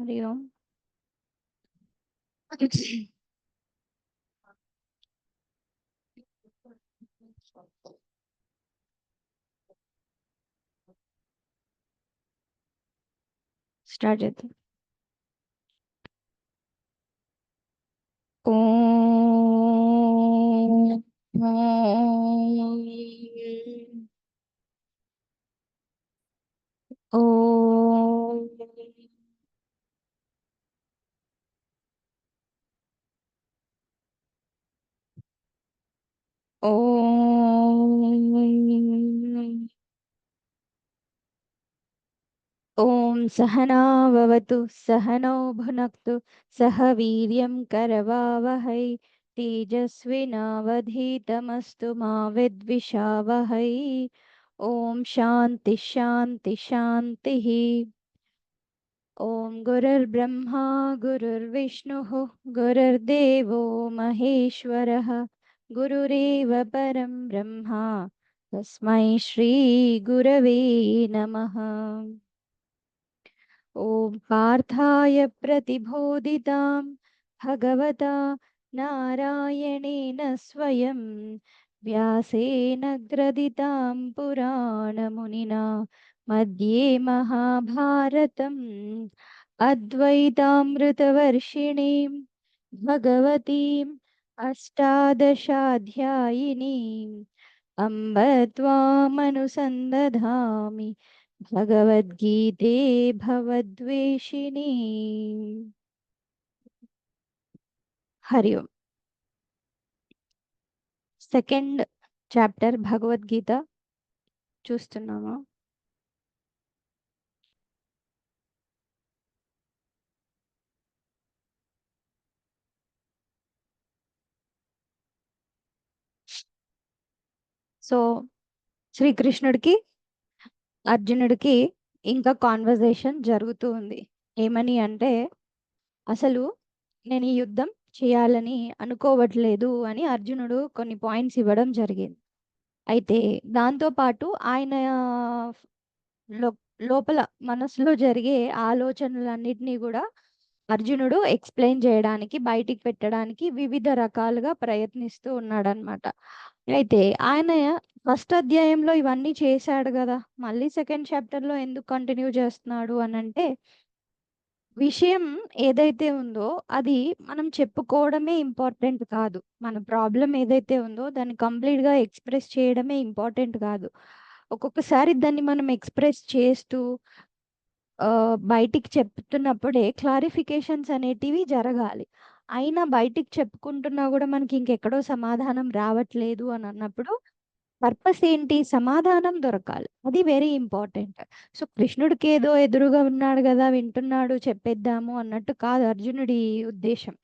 हरि ओम। Start చేద్దాం। ఓం ఓం ఓం ఓం సహనా భవతు సహనౌ భునక్తు సహ వీర్యం కరవావహై తేజస్వినావధీతమస్తు మా విద్విషావహై। ఓం శాంతి శాంతి శాంతి। ఓం గురుర్బ్రహ్మా గురుర్విష్ణుః గురుర్దేవో మహేశ్వరः గురురేవ పరం బ్రహ్మ తస్మై శ్రీ గురవే నమః। ఓం పార్థాయ ప్రతిబోధితాం భగవతా నారాయణేన స్వయం వ్యాసేన గ్రథితాం పురాణమునినా मध्ये महाभारतम् अद्वैतामृतवर्षिणीं भगवतीम् अष्टादशाध्यायिनीम् अम्ब त्वामनुसन्दधामि भगवद्गीते भवद्वेषिणी। हरि ओम। सेकंड చాప్టర్ భగవద్గీత చూస్తున్నామా? సో శ్రీకృష్ణుడికి అర్జునుడికి ఇంకా కాన్వర్జేషన్ జరుగుతూ ఉంది. ఏమని అంటే, అసలు నేను ఈ యుద్ధం చేయాలని అనుకోవట్లేదు అని అర్జునుడు కొన్ని పాయింట్స్ ఇవ్వడం జరిగింది. అయితే దాంతో పాటు ఆయన లో- లోపల మనసులో జరిగే ఆలోచనలన్నిటినీ కూడా అర్జునుడు ఎక్స్ప్లెయిన్ చేయడానికి, బయటికి పెట్టడానికి వివిధ రకాలుగా ప్రయత్నిస్తూ ఉన్నాడనమాట. అయితే ఆయన ఫస్ట్ అధ్యాయంలో ఇవన్నీ చేశాడు కదా, మళ్ళీ సెకండ్ చాప్టర్లో ఎందుకు కంటిన్యూ చేస్తున్నాడు అని అంటే, విషయం ఏదైతే ఉందో అది మనం చెప్పుకోవడమే ఇంపార్టెంట్ కాదు. మన ప్రాబ్లం ఏదైతే ఉందో దాన్ని కంప్లీట్గా ఎక్స్ప్రెస్ చేయడమే ఇంపార్టెంట్ కాదు. ఒక్కొక్కసారి దాన్ని మనం ఎక్స్ప్రెస్ చేస్తూ బయటికి చెప్తున్నప్పుడే క్లారిఫికేషన్స్ అనేటివి జరగాలి. అయినా బయటికి చెప్పుకుంటున్నా కూడా మనకి ఇంకెక్కడో సమాధానం రావట్లేదు అని అన్నప్పుడు పర్పస్ ఏంటి? సమాధానం దొరకాలి. అది వెరీ ఇంపార్టెంట్. సో కృష్ణుడికి ఏదో ఎదురుగా ఉన్నాడు కదా, వింటున్నాడు, చెప్పేద్దాము అన్నట్టు కాదు అర్జునుడి ఉద్దేశం.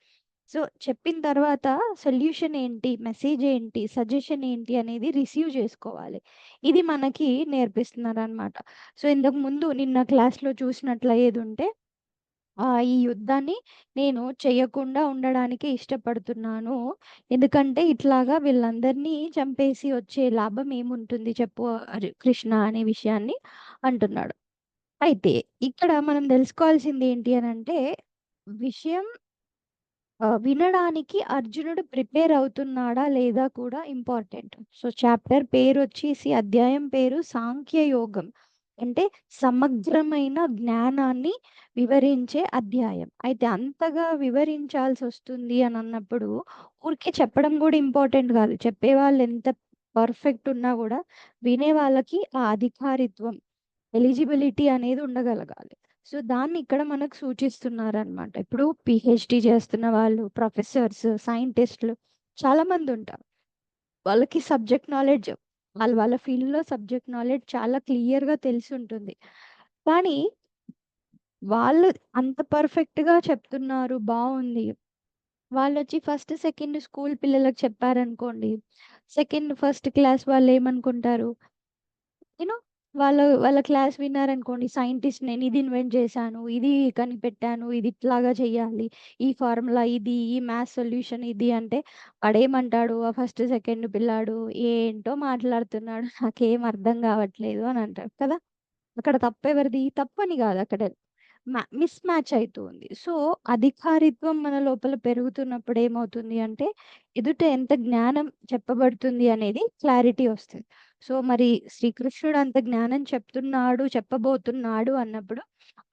సో చెప్పిన తర్వాత సొల్యూషన్ ఏంటి, మెసేజ్ ఏంటి, సజెషన్ ఏంటి అనేది రిసీవ్ చేసుకోవాలి. ఇది మనకి నేర్పిస్తున్నారు అనమాట. సో ఇంతకు ముందు నిన్న క్లాస్లో చూసినట్లయితే ఉంటే, ఈ యుద్ధాన్ని నేను చెయ్యకుండా ఉండడానికి ఇష్టపడుతున్నాను. ఎందుకంటే ఇట్లాగా వీళ్ళందరినీ చంపేసి వచ్చే లాభం ఏముంటుంది చెప్పు కృష్ణ అనే విషయాన్ని అంటున్నాడు. అయితే ఇక్కడ మనం తెలుసుకోవాల్సింది ఏంటి అని అంటే, విషయం వినడానికి అర్జునుడు ప్రిపేర్ అవుతున్నాడా లేదా కూడా ఇంపార్టెంట్. సో చాప్టర్ పేరు వచ్చేసి, అధ్యాయం పేరు సాంఖ్య యోగం, అంటే సమగ్రమైన జ్ఞానాన్ని వివరించే అధ్యాయం. అయితే అంతగా వివరించాల్సి వస్తుంది అని అన్నప్పుడు ఊరికే చెప్పడం కూడా ఇంపార్టెంట్ కాదు. చెప్పేవాళ్ళు ఎంత పర్ఫెక్ట్ ఉన్నా కూడా వినే వాళ్ళకి ఆ అధికారిత్వం, ఎలిజిబిలిటీ అనేది ఉండగలగాలి. సో దాన్ని ఇక్కడ మనకు సూచిస్తున్నారనమాట. ఇప్పుడు పిహెచ్డి చేస్తున్న వాళ్ళు, ప్రొఫెసర్స్, సైంటిస్టులు చాలా మంది ఉంటారు. వాళ్ళకి సబ్జెక్ట్ నాలెడ్జ్, వాళ్ళ వాళ్ళ ఫీల్డ్లో సబ్జెక్ట్ నాలెడ్జ్ చాలా క్లియర్గా తెలిసి ఉంటుంది. కానీ వాళ్ళు అంత పర్ఫెక్ట్గా చెప్తున్నారు, బాగుంది. వాళ్ళు వచ్చి ఫస్ట్ సెకండ్ స్కూల్ పిల్లలకు చెప్పారనుకోండి, సెకండ్ ఫస్ట్ క్లాస్ వాళ్ళు ఏమనుకుంటారు? యూనో వాళ్ళ వాళ్ళ క్లాస్ విన్నారనుకోండి, సైంటిస్ట్ నేను ఇది ఇన్వెంట్ చేశాను, ఇది కనిపెట్టాను, ఇది ఇట్లాగా చెయ్యాలి, ఈ ఫార్ములా ఇది, ఈ మ్యాథ్స్ సొల్యూషన్ ఇది అంటే వాడేమంటాడు? ఆ ఫస్ట్ సెకండ్ పిల్లాడు ఏంటో మాట్లాడుతున్నాడు, నాకేం అర్థం కావట్లేదు అని అంటాడు కదా. అక్కడ తప్పెవరిది? తప్పని కాదు అక్కడ, మిస్ మ్యాచ్ అవుతుంది. సో, అధికారిత్వం మన లోపల పెరుగుతున్నప్పుడు ఏమవుతుంది అంటే, ఎదుట ఎంత జ్ఞానం చెప్పబడుతుంది అనేది క్లారిటీ వస్తది. సో, మరి శ్రీకృష్ణుడు అంత జ్ఞానం చెప్తున్నాడు, చెప్పబోతున్నాడు అన్నప్పుడు,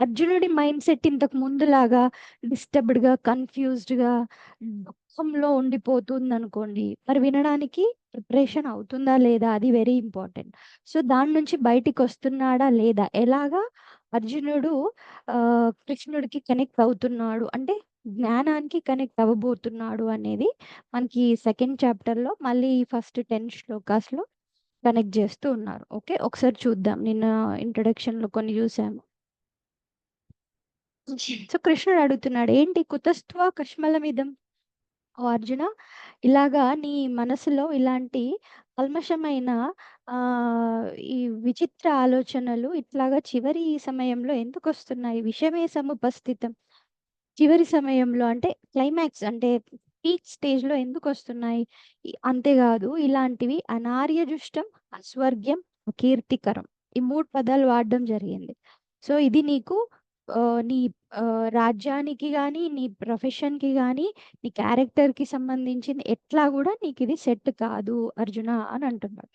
అర్జునుడి మైండ్‌సెట్ ఇంతకు ముందులాగా డిస్టర్బ్డ్‌గా, కన్‌ఫ్యూజ్డ్‌గా, దుఃఖంలో ఉండిపోతుందనుకోండి, మరి వినడానికి ప్రిపరేషన్ అవుతుందా లేదా? అది వెరీ ఇంపార్టెంట్. సో, దాని నుంచి బయటికొస్తున్నాడా లేదా? ఎలాగా అర్జునుడు కృష్ణుడికి కనెక్ట్ అవుతున్నాడు అంటే జ్ఞానానికి కనెక్ట్ అవ్వబోతున్నాడు అనేది మనకి సెకండ్ చాప్టర్‌లో మళ్ళీ ఫస్ట్ 10 శ్లోకాస్‌లో కనెక్ట్ చేస్తూ ఉన్నారు. ఓకే. ఒకసారి చూద్దాం. నిన్న ఇంట్రడక్షన్‌లో కొన్ని చూసాము. సో, కృష్ణుడు అడుగుతున్నాడు, "ఏంటి కుతస్త్వ కష్మలమిదం?" ఓ అర్జున, ఇలాగా నీ మనసులో ఇలాంటి కల్మషమైన ఈ విచిత్ర ఆలోచనలు ఇట్లాగా చివరి సమయంలో ఎందుకొస్తున్నాయి? విషమే సముపస్థితం. చివరి సమయంలో అంటే క్లైమాక్స్ అంటే పీక్ స్టేజ్‌లో ఎందుకొస్తున్నాయి? అంతేగాదు ఇలాంటివి అనార్యజుష్టం, అస్వర్గ్యం, అకీర్తికరం. ఈ 3 పదాలు వాడడం జరిగింది. సో, ఇది నీకు నీ రాజ్యానికి గాని, నీ ప్రొఫెషన్‌కి గాని, నీ క్యారెక్టర్‌కి సంబంధించింది ఎట్లా గూడా నీకిది సెట్ కాదు అర్జున అని అంటున్నాడు.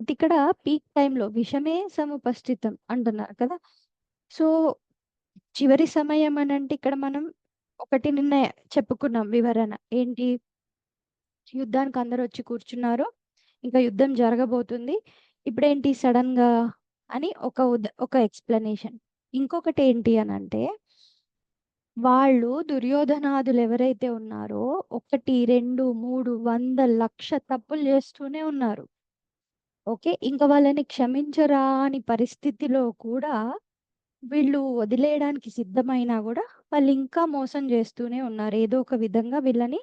ఇక్కడ పీక్ టైమ్‌లో విషమే సముపస్థితం అంటున్నారు కదా! సో, చివరి సమయం అనంటే ఇక్కడ మనం ఒకటి నిన్న చెప్పుకున్నాం వివరణ. ఏంటి? యుద్ధానికి అందరొచ్చి కూర్చున్నారు. ఇంకా యుద్ధం జరగబోతుంది. ఇప్పుడేంటి సడెన్‌గా అని ఒక ఎక్స్‌ప్లనేషన్. ఇంకొకటేంటి అనంటే, వాళ్ళు దుర్యోధనాదులెవరైతే ఉన్నారో 1, 2, 3, 100, 1,00,000 తప్పులు చేస్తూనే ఉన్నారు. ఓకే. ఇంక వాళ్ళని క్షమించరాని పరిస్థితిలో కూడా వీళ్ళు వదిలేయడానికి సిద్ధమైనా గూడా వాళ్ళింకా మోసం జేస్తూనే ఉన్నారు. ఏదో ఒక విధంగా వీళ్ళని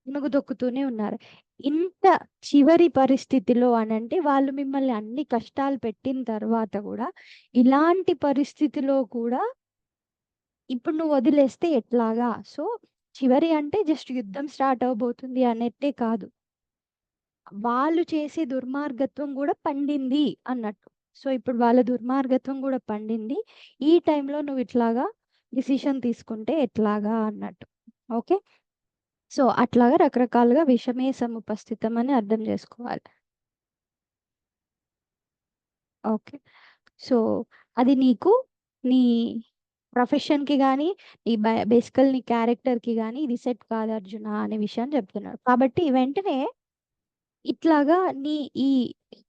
అణగదొక్కుతూనే ఉన్నారు. ఇంత చివరి పరిస్థితిలో అనంటే వాళ్ళు మిమ్మల్ని అన్ని కష్టాలు పెట్టిన తర్వాత గూడా, ఇలాంటి పరిస్థితిలో కూడా ఇప్పుడు నువ్వు వదిలేస్తే ఎట్లాగా? సో, చివరి అంటే జస్ట్ యుద్ధం స్టార్ట్ అవ్వబోతుంది అన్నట్టే కాదు. వాళ్ళు చేసే దుర్మార్గత్వం గూడా పండింది అన్నట్టు. సో, ఇప్పుడు వాళ్ళ దుర్మార్గత్వం గూడా పండింది. ఈ టైంలో నువ్వు ఇట్లాగా డిసిషన్ తీసుకుంటే ఎట్లాగా అన్నట్టు. ఓకే. సో, అట్లాగా రకరకాలుగా విషమే సముపస్థితం అని అర్థం జేసుకోవాలి. ఓకే. సో, అది నీకు నీ ప్రొఫెషన్‌కి గాని, బేసికల్ నీ క్యారెక్టర్‌కి గాని ఇది సెట్ కాదు అర్జున అనే విషయాన్ని జెప్తున్నాడు. కాబట్టి వెంటనే ఇట్లాగా నీ ఈ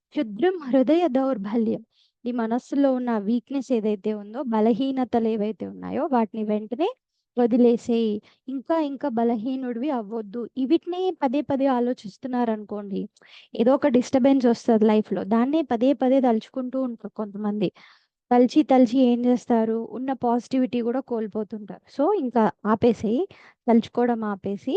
క్షుద్రం హృదయ దౌర్బల్యం, నీ మనస్సులో ఉన్న వీక్‌నెస్ ఏదైతే ఉందో, బలహీనతలు ఏవైతే ఉన్నాయో వాటిని వెంటనే వదిలేసేయి. ఇంకా ఇంకా బలహీనుడివి అవ్వొద్దు. వీటినే పదే పదే ఆలోచిస్తున్నారనుకోండి, ఏదో ఒక డిస్టర్బెన్స్ వస్తది లైఫ్‌లో. దాన్నే పదే పదే తలుచుకుంటూ ఉంటారు కొంతమంది. తలిచి తలిచి ఏం చేస్తారు? ఉన్న పాజిటివిటీ గూడా కోల్పోతుంటారు. సో, ఇంకా ఆపేసేయి. తలుచుకోవడం ఆపేసి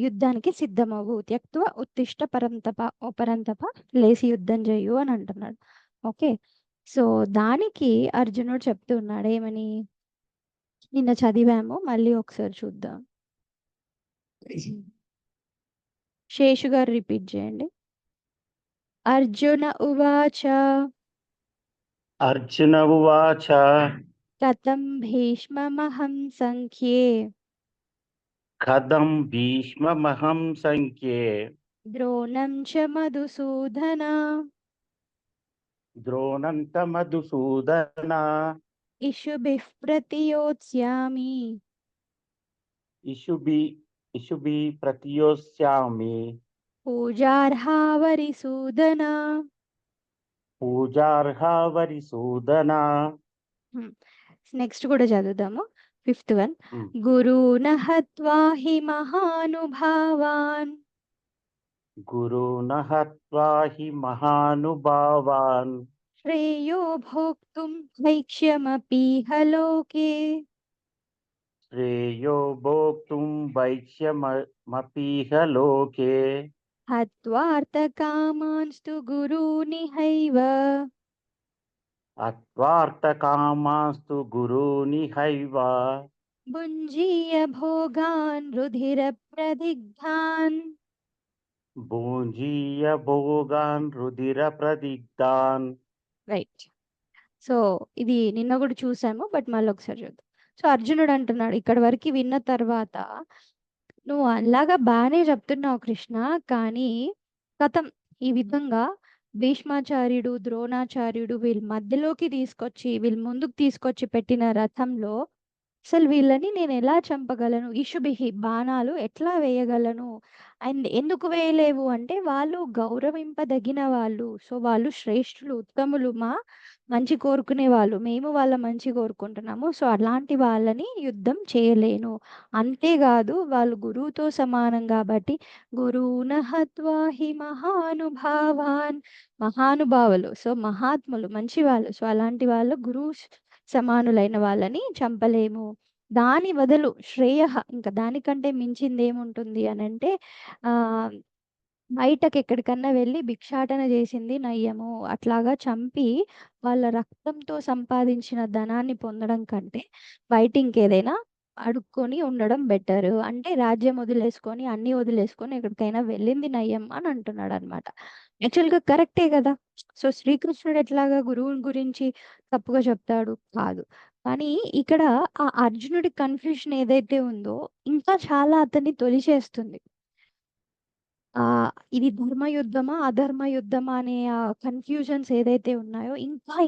యుద్ధానికి సిద్ధమవ్వు. త్యక్త్వ ఉత్తిష్ట పరంతప ఓ పరంతప లేసి యుద్ధం చెయ్యు అని అంటున్నాడు. ఓకే. సో, దానికి అర్జునుడు చెప్తూ ఉన్నాడు ఏమని? నిన్న చదివాము. మళ్ళీ ఒకసారి చూద్దాం. శేషు గారు రిపీట్ చేయండి. అర్జున ఉవాచ అర్జున ఉవాచ కథం భీష్మమహం సంఖ్యే కథం భీష్మమహం సంఖ్యే ద్రోణం చ మధుసూదన ద్రోణంత మధుసూదన ఇషుభిః ప్రతియోత్స్యామి ఇషుభి ఇషుభి ప్రతియోస్యామి పూజార్హావరిసూదన. పూజార్హ వరిసూదన. నెక్స్ట్ కూడా చదువుదాము. Fifth one. ఉమ్. గురూణ హత్వా హి మహానుభావాన్ గురూణ హత్వా హి మహానుభావాన్ శ్రేయో భోక్తుం భైక్ష్యమపీహ లోకే శ్రేయో భోక్తుం వైక్ష్యమపీహ లోకే హత్వార్థకామాంస్తు గురూనిహైవ అత్వార్థకామాస్తు గురూనిహైవ భుంజీయ భోగాన్ రుధిర ప్రదిగ్ధాన్. భుంజీయ భోగాన్ రుధిర ప్రదిగ్ధాన్. రైట్. సో ఇది నిన్న కూడా చూసాము, బట్ మళ్ళీ ఒకసారి చూద్దాం. సో అర్జునుడు అంటున్నాడు, ఇక్కడ వరకు విన్న తర్వాత, నువ్వు అలాగా బాగానే చెప్తున్నావు కృష్ణ, కానీ కథం ఈ విధంగా భీష్మాచార్యుడు, ద్రోణాచార్యుడు వీళ్ళ మధ్యలోకి తీసుకొచ్చి, వీళ్ళ ముందుకు తీసుకొచ్చి పెట్టిన రథంలో అసలు వీళ్ళని నేను ఎలా చంపగలను, ఇషుభిహి బాణాలు ఎట్లా వేయగలను, అండ్ ఎందుకు వేయలేవు అంటే వాళ్ళు గౌరవింపదగిన వాళ్ళు, సో వాళ్ళు శ్రేష్ఠులు, ఉత్తములు, మా మంచి కోరుకునే వాళ్ళు, మేము వాళ్ళ మంచి కోరుకుంటున్నాము, సో అలాంటి వాళ్ళని యుద్ధం చేయలేను. అంతేకాదు వాళ్ళు గురువుతో సమానం కాబట్టి, గురువున హత్వా హి మహానుభావాన్, మహానుభావులు, సో మహాత్ములు, మంచి వాళ్ళు, సో అలాంటి వాళ్ళు గురువు సమానులైన వాళ్ళని చంపలేము. దాని బదులు శ్రేయ, ఇంకా దానికంటే మించింది ఏముంటుంది అని అంటే, ఆ బయటకి ఎక్కడికన్నా వెళ్ళి భిక్షాటన చేసింది నయ్యము, అట్లాగా చంపి వాళ్ళ రక్తంతో సంపాదించిన ధనాన్ని పొందడం కంటే బయట ఇంకేదైనా అడుక్కొని ఉండడం బెటర్. అంటే రాజ్యం వదిలేసుకొని అన్ని వదిలేసుకొని ఎక్కడికైనా వెళ్ళింది నయ్యం అని అంటున్నాడు అనమాట. యాక్చువల్గా కరెక్టే కదా. సో శ్రీకృష్ణుడు ఎట్లాగా గురువు గురించి తప్పుగా చెప్తాడు కాదు. కానీ ఇక్కడ ఆ అర్జునుడి కన్ఫ్యూషన్ ఏదైతే ఉందో ఇంకా చాలా అతన్ని తొలిచేస్తుంది. ఇది ధర్మ యుద్ధమా, అధర్మ యుద్ధమా అనే కన్‌ఫ్యూజన్స్ ఏదైతే ఉన్నాయో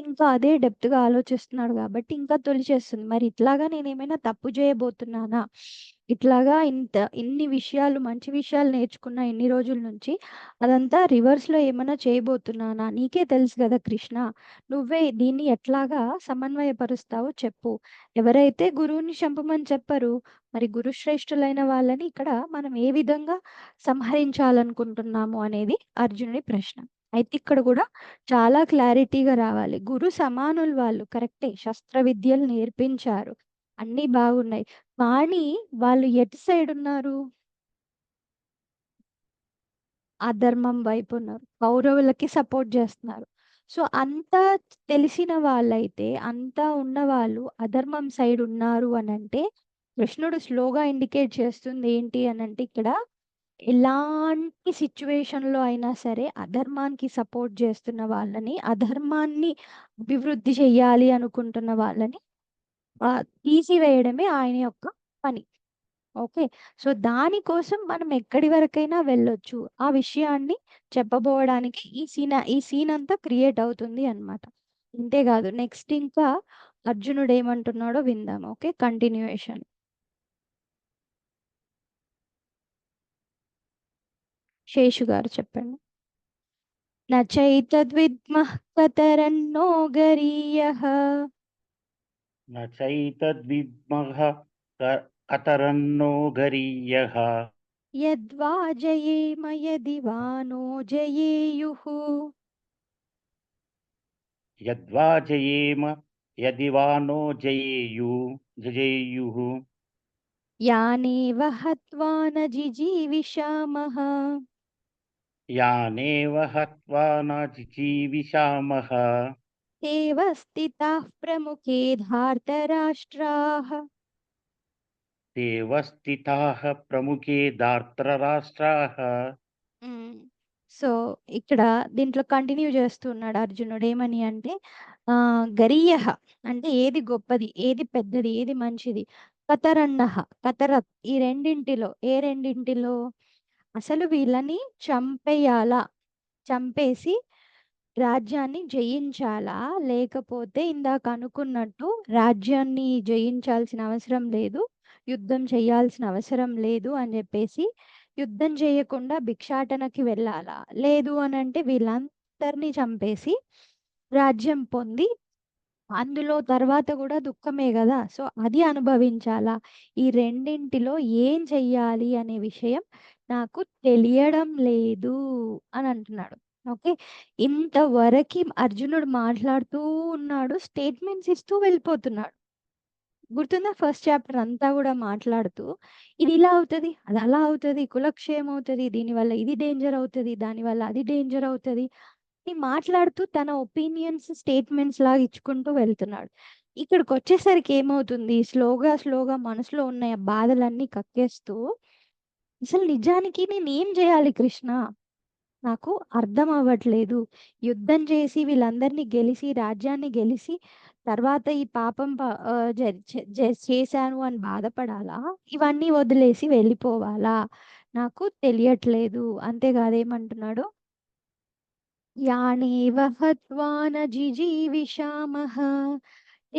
ఇంకా అదే డెప్త్‌గా ఆలోచిస్తున్నాడు కాబట్టి ఇంకా తొలిచేస్తుంది. మరి ఇట్లాగా నేనేమైనా తప్పు చేయబోతున్నానా? ఇట్లాగా ఇన్ని విషయాలు, మంచి విషయాలు నేర్చుకున్న ఇన్ని రోజుల నుంచి అదంతా రివర్స్‌లో ఏమన్నా చేయబోతున్నానా? నీకే తెలుసు గదా కృష్ణ! నువ్వే దీన్ని ఎట్లాగా సమన్వయపరుస్తావో చెప్పు. ఎవరైతే గురువుని చంపమని చెప్పరు, మరి గురుశ్రేష్ఠులైన వాళ్ళని ఇక్కడ మనం ఏ విధంగా సంహరించాలనుకుంటున్నాము అనేది అర్జునుడి ప్రశ్న. అయితే ఇక్కడ కూడా చాలా క్లారిటీగా రావాలి. గురు సమానులు వాళ్ళు, కరెక్టే, శస్త్ర విద్యలు నేర్పించారు, అన్నీ బాగున్నాయి. కానీ వాళ్ళు ఎటు సైడ్ ఉన్నారు? అధర్మం వైపు ఉన్నారు. కౌరవులకి సపోర్ట్ చేస్తున్నారు. సో అంతా తెలిసిన వాళ్ళైతే, అంతా ఉన్నవాళ్ళు అధర్మం సైడ్ ఉన్నారు అనంటే, కృష్ణుడు స్లోగా ఇండికేట్ చేస్తుంది ఏంటి అనంటే, ఇక్కడ ఎలాంటి సిచ్యువేషన్‌లో అయినా సరే అధర్మానికి సపోర్ట్ చేస్తున్న వాళ్ళని, అధర్మాన్ని అభివృద్ధి చెయ్యాలి అనుకుంటున్న వాళ్ళని తీసివేయడమే ఆయన యొక్క పని. ఓకే. సో దానికోసం మనం ఎక్కడి వరకైనా వెళ్ళొచ్చు. ఆ విషయాన్ని చెప్పబోవడానికి ఈ సీన్ అంతా క్రియేట్ అవుతుంది అన్నమాట. అంతేకాదు నెక్స్ట్ ఇంకా అర్జునుడు ఏమంటున్నాడో విందాం. ఓకే. కంటిన్యూయేషన్. శేషు గారు చెప్పండి. నచైతద్విద్మః కతరన్నో గరీయః न चैतद्विद्मः कतरन्नो गरीयः యద్వా జయేమ యది వా నో జయేయుః यद्वा जयेम यदि वा नो जयेयुः యానేవ హత్వా న జిజీవిషామః यानेव हत्वा न जिजीविषामः ఏవ స్థితాః ప్రముఖే ధార్తరాష్ట్రాః. देव स्थिताः प्रमुखे धार्तराष्ट्राः సో ఇక్కడ దీంట్లో కంటిన్యూ చేస్తున్నాడు అర్జునుడు ఏమని అంటే, గరీయః అంటే ఏది గొప్పది, ఏది పెద్దది, ఏది మంచిది, కతరన్నః, కతరత్, ఈ రెండింటిలో ఏ రెండింటిలో, అసలు వీళ్ళని చంపేయాలా, చంపేసి రాజ్యాన్ని జయించాలా, లేకపోతే ఇందాక అనుకున్నట్టు రాజ్యాన్ని జయించాల్సిన అవసరం లేదు, యుద్ధం చేయాల్సిన అవసరం లేదు అని చెప్పేసి యుద్ధం చేయకుండా భిక్షాటనకి వెళ్ళాలా, లేదు అని అంటే వీళ్ళందరినీ చంపేసి రాజ్యం పొంది అందులో తర్వాత కూడా దుఃఖమే కదా, సో అది అనుభవించాలా, ఈ రెండింటిలో ఏం చెయ్యాలి అనే విషయం నాకు తెలియడం లేదు అని అంటున్నాడు. ఓకే. ఇంతవరకు అర్జునుడు మాట్లాడుతూ ఉన్నాడు, స్టేట్మెంట్స్ ఇస్తూ వెళ్ళిపోతున్నాడు. గుర్తుందా ఫస్ట్ చాప్టర్ అంతా కూడా మాట్లాడుతూ, ఇది ఇలా అవుతుంది, అది అలా అవుతుంది, కులక్షయం అవుతుంది, దీనివల్ల ఇది డేంజర్ అవుతుంది, దానివల్ల అది డేంజర్ అవుతుంది అని మాట్లాడుతూ తన ఒపీనియన్స్ స్టేట్మెంట్స్ లాగా ఇచ్చుకుంటూ వెళ్తున్నాడు. ఇక్కడికి వచ్చేసరికి ఏమవుతుంది, స్లోగా మనసులో ఉన్న బాధలన్నీ కక్కేస్తూ, అసలు నిజానికి నేను ఏం చేయాలి కృష్ణ, నాకు అర్థం అవ్వట్లేదు. యుద్ధం చేసి వీళ్ళందరినీ గెలిసి, రాజ్యాన్ని గెలిసి తర్వాత ఈ పాపం చేశాను అని బాధపడాలా? ఇవన్నీ వదిలేసి వెళ్ళిపోవాలా? నాకు తెలియట్లేదు. అంతేకాదు ఏమంటున్నాడు? యానేవ హత్వా న జిజీవిషామః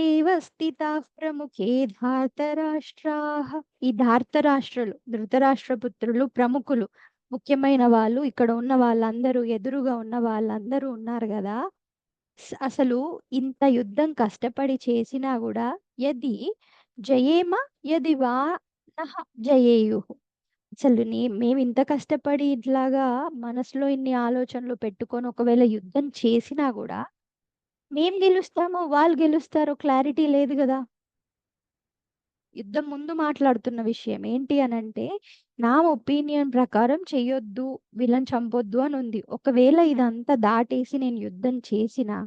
ఏవ స్థితాః ప్రముఖే ధార్తరాష్ట్రాః. ఈ ధార్తరాష్ట్రులు, ధృతరాష్ట్రపుత్రులు ప్రముఖులు, ముఖ్యమైన వాళ్ళు, ఇక్కడ ఉన్న వాళ్ళందరూ, ఎదురుగా ఉన్న వాళ్ళందరూ ఉన్నారు కదా. అసలు ఇంత యుద్ధం కష్టపడి చేసినా కూడా యది జయేమ యది వా నః జయేయుః. అసలు మేము ఇంత కష్టపడి ఇట్లాగా మనసులో ఇన్ని ఆలోచనలు పెట్టుకొని ఒకవేళ యుద్ధం చేసినా కూడా మేం గెలుస్తామో వాళ్ళు గెలుస్తారో క్లారిటీ లేదు కదా. యుద్ధం ముందు మాట్లాడుతున్న విషయం ఏంటి అనంటే, నా ఒపీనియన్ ప్రకారం చెయ్యొద్దు, వీళ్ళని చంపొద్దు అని ఉంది. ఒకవేళ ఇదంతా దాటేసి నేను యుద్ధం చేసినా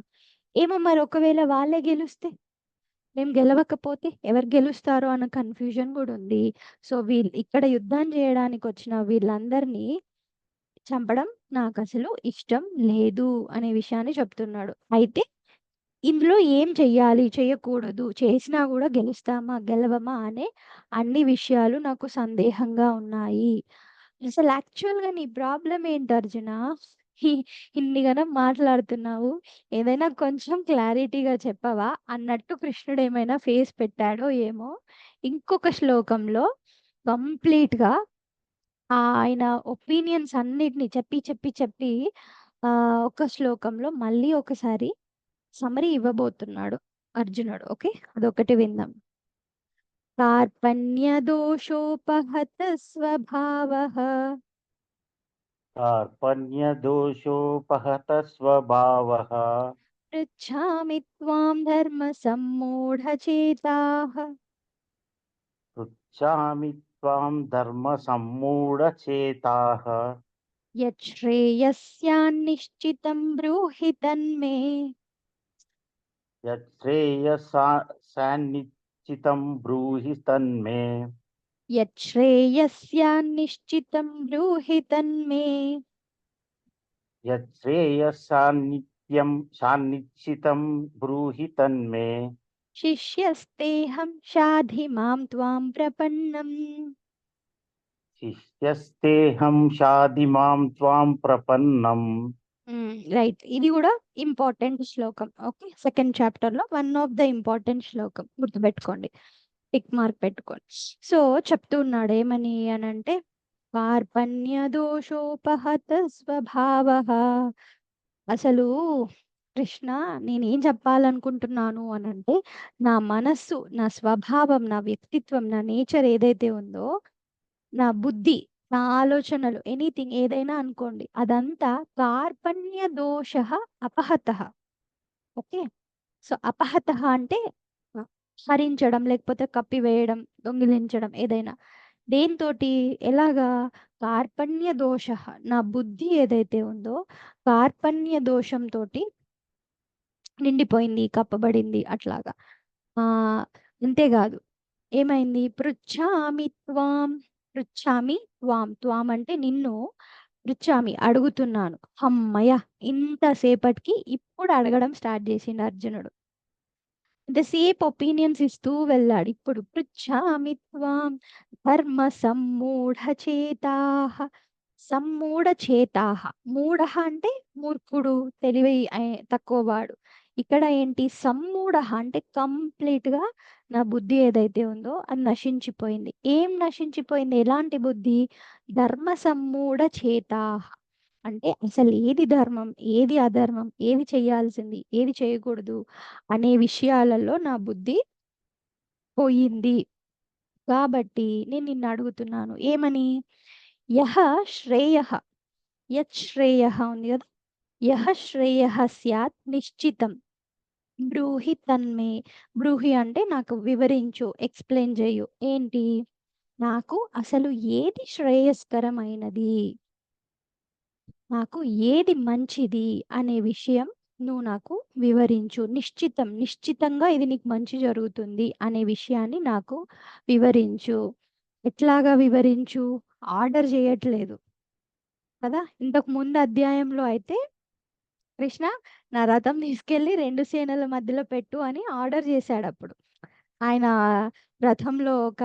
ఏమో, మరి ఒకవేళ వాళ్ళే గెలుస్తే, మేము గెలవకపోతే ఎవరు గెలుస్తారో అన్న కన్ఫ్యూజన్ కూడా ఉంది. సో ఇక్కడ యుద్ధం చేయడానికి వచ్చిన వీళ్ళందరినీ చంపడం నాకు అసలు ఇష్టం లేదు అనే విషయాన్ని చెప్తున్నాడు. అయితే ఇందులో ఏం చెయ్యాలి, చేయకూడదు, చేసినా కూడా గెలుస్తామా, గెలవమా అనే అన్ని విషయాలు నాకు సందేహంగా ఉన్నాయి. అసలు యాక్చువల్‌గా నీ ప్రాబ్లమ్ ఏంటి అర్జున? ఇ ఇన్నిగనం మాట్లాడుతున్నావు. ఏదైనా కొంచెం క్లారిటీగా చెప్పవా? అన్నట్టు కృష్ణుడు ఏమైనా ఫేస్ పెట్టాడో ఏమో! ఇంకొక శ్లోకంలో కంప్లీట్‌గా ఆయన ఒపీనియన్స్ అన్నిటిని చెప్పి ఒక శ్లోకంలో మళ్ళీ ఒకసారి సమ్మరీ ఇవ్వబోతున్నాడు అర్జునుడు. ఓకే, అదొకటి విందాం. కార్పణ్యదోషోపహత స్వభావః కార్పణ్యదోషోపహత స్వభావః పృచ్ఛామి త్వాం ధర్మ సమ్మూఢచేతాః పృచ్ఛామి త్వాం ధర్మ సమ్మూఢచేతాః యచ్ఛ్రేయస్యాన్నిశ్చితం బ్రూహి తన్మే. యచ్ఛ్రేయస్యాన్నిశ్చితం బ్రూహి తన్మే. యచ్ఛ్రేయస్యాన్నిశ్చితం బ్రూహి తన్మే. యచ్ఛ్రేయస్యాన్నిశ్చితం బ్రూహి తన్మే. శిష్యస్తేహం షాధి మాం త్వాం ప్రపన్నం. శిష్యస్తేహం షాధి మాం త్వాం ప్రపన్నం. రైట్, ఇది కూడా ఇంపార్టెంట్ శ్లోకం. ఓకే, సెకండ్ చాప్టర్ లో వన్ ఆఫ్ ద ఇంపార్టెంట్ శ్లోకం, గుర్తుపెట్టుకోండి, టిక్ మార్క్ పెట్టుకోండి. సో చెప్తున్నాడు ఏమని అనంటే, కార్పణ్య దోషోపహత స్వభావః. అసలు కృష్ణ, నేనేం చెప్పాలనుకుంటున్నాను అనంటే, నా మనస్సు, నా స్వభావం, నా వ్యక్తిత్వం, నా నేచర్ ఏదైతే ఉందో, నా బుద్ధి, నా ఆలోచనలు, ఎనీథింగ్ ఏదైనా అనుకోండి, అదంతా కార్పణ్య దోష అపహత. ఓకే, సో అపహత అంటే హరించడం, లేకపోతే కప్పివేయడం, దొంగిలించడం, ఏదైనా దేంతోటి, ఎలాగా? కార్పణ్య దోష, నా బుద్ధి ఏదైతే ఉందో కార్పణ్య దోషంతో నిండిపోయింది, కప్పబడింది అట్లాగా. అంతేకాదు, ఏమైంది? పృచ్ఛామి త్వాం, పృచ్ఛామి త్వాం, త్వాం అంటే నిన్ను, పృచ్ఛామి అడుగుతున్నాను. అమ్మయ్య, ఇంతసేపటికి ఇప్పుడు అడగడం స్టార్ట్ చేసిండు అర్జునుడు. ఇంతసేపు ఒపీనియన్స్ ఇస్తూ వెళ్ళాడు, ఇప్పుడు పృచ్ఛామి త్వాం ధర్మ సమ్మూఢచేతాః. సమ్మూఢచేతాః, మూఢ అంటే మూర్ఖుడు, తెలివి తక్కువవాడు. ఇక్కడ ఏంటి? సమ్మూఢ అంటే కంప్లీట్ గా నా బుద్ధి ఏదైతే ఉందో అది నశించిపోయింది. ఏం నశించిపోయింది? ఎలాంటి బుద్ధి? ధర్మ సమ్మూఢచేతాః అంటే అసలు ఏది ధర్మం, ఏది అధర్మం, ఏది చేయాల్సింది, ఏది చేయకూడదు అనే విషయాలలో నా బుద్ధి పోయింది. కాబట్టి నేను నిన్ను అడుగుతున్నాను ఏమని? యహ శ్రేయ, యత్ శ్రేయ ఉంది కదా, యహ శ్రేయ స్యాత్ నిశ్చితం బ్రూహి తన్మే. బ్రూహి అంటే నాకు వివరించు, ఎక్స్ప్లెయిన్ చేయు. ఏంటి? నాకు అసలు ఏది శ్రేయస్కరమైనది, నాకు ఏది మంచిది అనే విషయం నువ్వు నాకు వివరించు. నిశ్చితంగా ఇది నీకు మంచి జరుగుతుంది అనే విషయాన్ని నాకు వివరించు. ఎట్లాగా వివరించు? ఆర్డర్ చేయట్లేదు, కదా! ఇంతకు ముందు అధ్యాయంలో అయితే కృష్ణ నా రథం తీసుకెళ్ళి 2 సేనల మధ్యలో పెట్టు అని ఆర్డర్ చేశాడప్పుడు. ఆయన రథంలో ఒక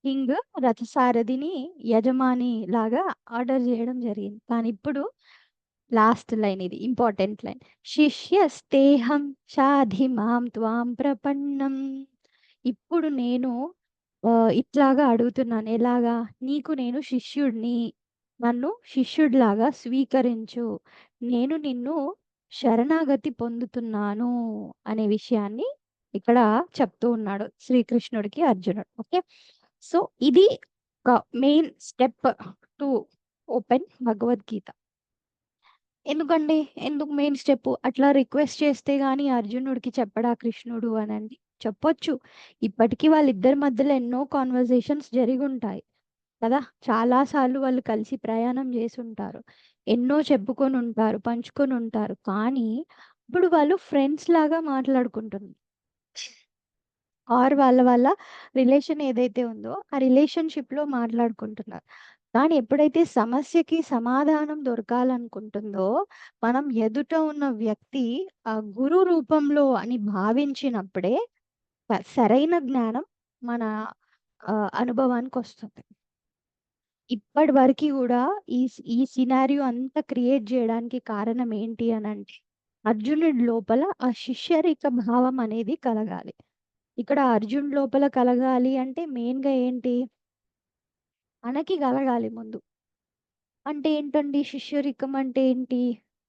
కింగ్ రథసారథిని యజమాని లాగా ఆర్డర్ చేయడం జరిగింది. కానీ ఇప్పుడు లాస్ట్ లైన్ ఇది ఇంపార్టెంట్ లైన్. శిష్యస్తేహం షాధి మాం త్వాం ప్రపన్నం. ఇప్పుడు నేను ఇట్లాగా అడుగుతున్నాను. ఎలాగా? నీకు నేను శిష్యుడిని. నన్ను శిష్యుడిలాగా స్వీకరించు. నేను నిన్ను శరణాగతి పొందుతున్నాను అనే విషయాన్ని ఇక్కడ చెప్తూ ఉన్నాడు శ్రీకృష్ణుడికి అర్జునుడు. ఓకే. సో ఇది ఒక main step to open Bhagavad Gita. ఎందుకండి? ఎందుకు మెయిన్ స్టెప్పు? అట్లా రిక్వెస్ట్ చేస్తే గాని అర్జునుడికి చెప్పడా కృష్ణుడు అనండి? చెప్పొచ్చు. ఇప్పటికి వాళ్ళిద్దరి మధ్యలో ఎన్నో కాన్వర్జేషన్స్ జరిగుంటాయి కదా! చాలా సార్లు వాళ్ళు కలిసి ప్రయాణం చేసుంటారు. ఎన్నో చెప్పుకొనుంటారు, పంచుకొనుంటారు. కానీ ఇప్పుడు వాళ్ళు ఫ్రెండ్స్ లాగా మాట్లాడుకుంటున్నారు. వాళ్ళ రిలేషన్ ఏదైతే ఉందో, ఆ రిలేషన్‌షిప్‌లో మాట్లాడుకుంటున్నారు. కానీ ఎప్పుడైతే సమస్యకి సమాధానం దొరకాలనుకుంటుందో, మనం ఎదుట ఉన్న వ్యక్తి గురు రూపంలో అని భావించినప్పుడే సరైన జ్ఞానం మన అనుభవానికొస్తుంది. ఇప్పటి వరకి గూడా ఈ సినారియో అంతా క్రియేట్ జేయడానికి కారణం ఏంటి అనంటే, అర్జునుడి లోపల ఆ శిష్యరిక భావం అనేది కలగాలి. ఇక్కడ అర్జున్ లోపల కలగాలి అంటే మెయిన్‌గా ఏంటి? మనకి కలగాలి ముందు. అంటే ఏంటండి శిష్యరికం అంటే ఏంటి?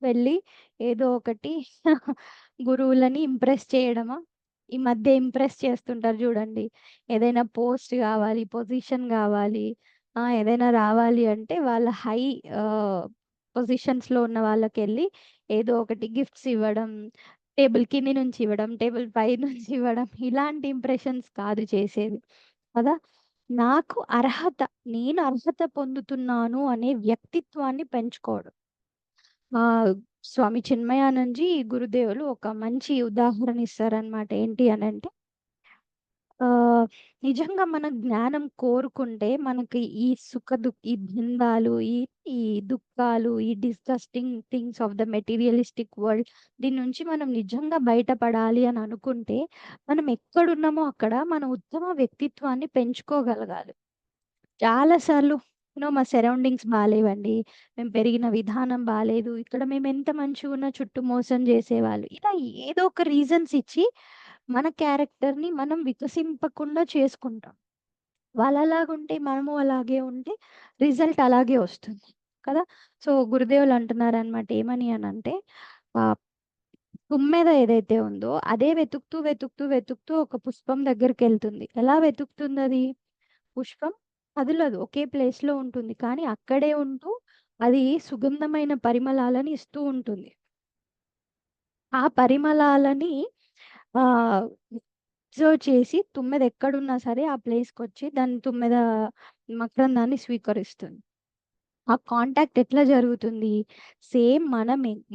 వెళ్ళి ఏదో ఒకటి గురువులని ఇంప్రెస్ చేయడమా? ఈ మధ్య ఇంప్రెస్ చేస్తుంటారు చూడండి. ఏదైనా పోస్ట్ గావాలి, పొజిషన్ గావాలి, ఏదైనా రావాలి అంటే వాళ్ళ హై ఆహ్, పొజిషన్స్‌లో ఉన్న వాళ్ళకెళ్ళి ఏదో ఒకటి గిఫ్ట్స్ ఇవ్వడం, టేబుల్ కింది నుంచి ఇవ్వడం, టేబుల్ పై నుంచి ఇవ్వడం ఇలాంటి ఇంప్రెషన్స్ కాదు చేసేది. కదా! నాకు అర్హత, నేను అర్హత పొందుతున్నాను అనే వ్యక్తిత్వాన్ని పెంచుకోవడం. స్వామి చిన్మయానందజీ గురుదేవులు ఒక మంచి ఉదాహరణ ఇస్తారనమాట. ఏంటి అనంటే ఆహ్, నిజంగా మనం జ్ఞానం కోరుకుంటే మనకి ఈ బంధాలు, ఈ ఈ దుఃఖాలు, ఈ disgusting things of the materialistic world దీని నుంచి మనం నిజంగా బయటపడాలి అని అనుకుంటే, మనం ఎక్కడున్నామో అక్కడ మన ఉత్తమ వ్యక్తిత్వాన్ని పెంచుకోగలగాలి. చాలా సార్లు మా సరౌండింగ్స్ బాలేవండి. మేము పెరిగిన విధానం బాలేదు. ఇక్కడ మేమెంత మంచిగున్నా చుట్టూ మోసం జేసేవాళ్ళు. ఇలా ఏదో ఒక రీజన్స్ ఇచ్చి మన క్యారెక్టర్‌ని మనం వికసింపకుండా చేసుకుంటాం. వాళ్ళలాగుంటే మనము అలాగే ఉంటే రిజల్ట్ అలాగే వస్తుంది. కదా! సో, గురుదేవులు అంటున్నారనమాట. ఏమని అనంటే ఆహ్, తుమ్మెద ఏదైతే ఉందో అదే వెతుకుతూ, వెతుకుతూ, వెతుకుతూ ఒక పుష్పం దగ్గరికెళ్తుంది. ఎలా వెతుకుతుందది? పుష్పం కదలదు. ఒకే ప్లేస్‌లో ఉంటుంది. కానీ అక్కడే ఉంటూ అది సుగంధమైన పరిమళాలను ఇస్తూ ఉంటుంది. ఆ పరిమళాలని ఆహ్, అబ్జర్వ్ చేసి తుమ్మెద ఎక్కడున్నా సరే ఆ ప్లేస్‌కొచ్చి దాని తుమ్మెద మకరందాన్ని స్వీకరిస్తుంది. ఆ కాంటాక్ట్ ఎట్లా జరుగుతుంది? సేమ్